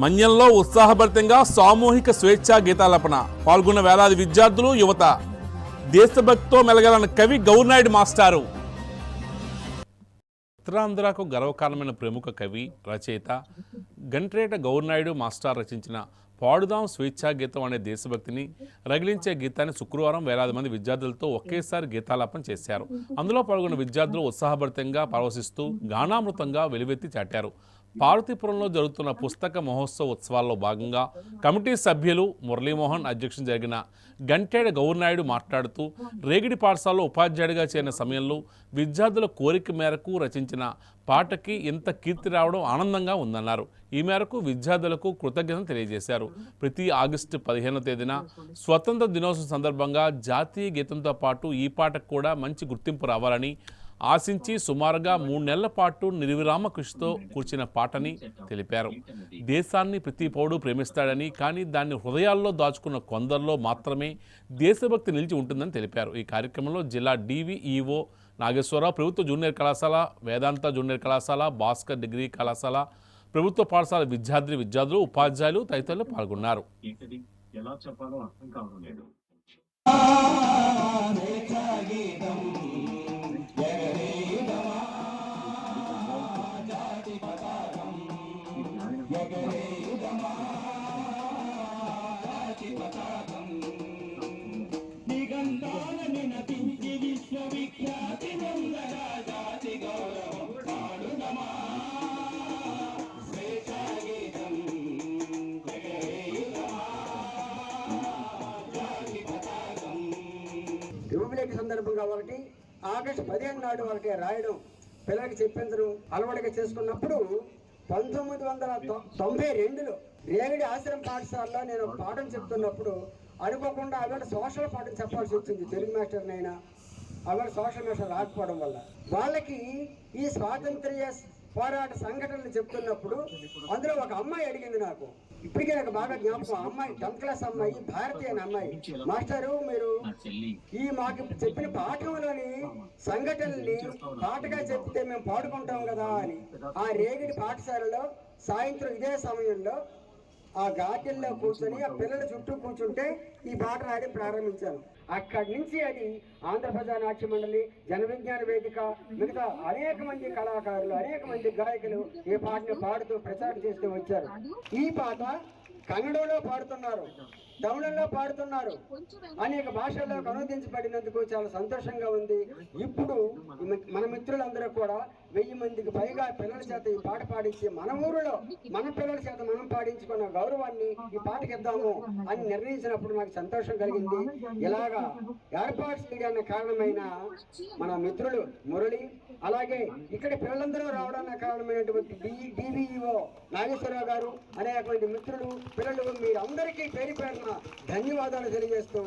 మన్యంలో ఉత్సాహభరితంగా సామూహిక స్వేచ్ఛా గీతాలపన పాల్గొన్న వేలాది విద్యార్థులు యువత. దేశభక్తితో మెలగాలన్న కవి గౌర్నాయుడు మాస్టారు. ఉత్తరాంధ్రకు గర్వకారణమైన ప్రముఖ కవి, రచయిత గంట్రేట గౌర్నాయుడు మాస్టర్ రచించిన పాడుదాం స్వేచ్ఛా గీతం అనే దేశభక్తిని రగిలించే గీతాన్ని శుక్రవారం వేలాది మంది విద్యార్థులతో ఒకేసారి గీతాలాపన చేశారు. అందులో పాల్గొన్న విద్యార్థులు ఉత్సాహభరితంగా పరవశిస్తూ గానామృతంగా వెలువెత్తి చాటారు. పార్వతీపురంలో జరుగుతున్న పుస్తక మహోత్సవ ఉత్సవాల్లో భాగంగా కమిటీ సభ్యులు మురళీమోహన్ అధ్యక్షత జరిగిన గంటేడ గౌర్నాయుడు మాట్లాడుతూ, రేగిడి పాఠశాలలో ఉపాధ్యాయుడిగా చేరిన సమయంలో విద్యార్థుల కోరిక మేరకు రచించిన పాటకి ఇంత కీర్తి రావడం ఆనందంగా ఉందన్నారు. ఈ మేరకు విద్యార్థులకు కృతజ్ఞతలు తెలియజేశారు. ప్రతి ఆగస్టు 15వ తేదీన స్వతంత్ర దినోత్సవం సందర్భంగా జాతీయ గీతంతో పాటు ఈ పాటకు కూడా మంచి గుర్తింపు రావాలని ఆశించి సుమారుగా 3 నెలల పాటు నిర్విరామ కృషితో కూర్చిన పాటని తెలిపారు. దేశాన్ని ప్రతి పౌరుడు ప్రేమిస్తాడని, కానీ దాన్ని హృదయాల్లో దాచుకున్న కొందరిలో మాత్రమే దేశభక్తి నిలిచి ఉంటుందని తెలిపారు. ఈ కార్యక్రమంలో జిల్లా DVEO నాగేశ్వరరావు, ప్రభుత్వ జూనియర్ కళాశాల, వేదాంత జూనియర్ కళాశాల, భాస్కర్ డిగ్రీ కళాశాల, ప్రభుత్వ పాఠశాల విద్యార్థులు, ఉపాధ్యాయులు తదితరులు పాల్గొన్నారు. యువకులకి సందర్భంగా ఒకటి, ఆగస్టు 15 నాడు ఒకటి రాయడం, పిల్లలకి చెప్పించడం అలవాటుగా చేసుకున్నప్పుడు 1992లో రేగిడి ఆశ్రమ పాఠశాలలో నేను పాఠం చెప్తున్నప్పుడు అనుకోకుండా అవి సోషల్ పాఠం చెప్పాల్సి వచ్చింది. తెలుగు మాస్టర్నైనా అవి సోషల్ మాస్టర్ రాకపోవడం వల్ల వాళ్ళకి ఈ స్వాతంత్ర్య పోరాట సంఘటనలు చెప్తున్నప్పుడు అందులో ఒక అమ్మాయి అడిగింది, నాకు ఇప్పటికే నాకు బాగా జ్ఞాపకం. అమ్మాయి 10th క్లాస్ అమ్మాయి, భారతీయ అమ్మాయి, మాస్టారు మీరు ఈ మాకు చెప్పిన పాఠంలోని సంఘటనల్ని పాటగా చెప్తే మేము పాడుకుంటాం కదా అని. ఆ రేగిడి పాఠశాలలో సాయంత్రం ఇదే సమయంలో ఆ గార్డెన్లో కూర్చొని ఆ పిల్లల చుట్టూ కూర్చుంటే ఈ పాట రాయడం ప్రారంభించాను. అక్కడి నుంచి అది ఆంధ్రప్రదేశ్ నాట్య మండలి, జన విజ్ఞాన వేదిక, మిగతా అనేక మంది కళాకారులు, అనేక మంది గాయకులు ఈ పాటను పాడుతూ ప్రచారం చేస్తూ వచ్చారు. ఈ పాట కన్నడంలో పాడుతున్నారు, తమిళంలో పాడుతున్నారు, అనేక భాషల్లో అనువదించబడినందుకు చాలా సంతోషంగా ఉంది. ఇప్పుడు మన మిత్రులందరూ కూడా 1000 మందికి పైగా పిల్లల చేత ఈ పాట పాడించి మన ఊరిలో మన పిల్లల చేత మనం పాడించుకున్న గౌరవాన్ని ఈ పాటకి ఇద్దాము అని నిర్ణయించినప్పుడు నాకు సంతోషం కలిగింది. ఇలాగా ఏర్పాటు చేయడానికి కారణమైన మన మిత్రులు మురళి, అలాగే ఇక్కడ పిల్లలందరూ రావడానికి కారణమైనటువంటి DVEO నాగేశ్వరరావు గారు, అనేక మంది మిత్రులు, పిల్లలు, మీరందరికీ పేరు పేరున ధన్యవాదాలు తెలియజేస్తూ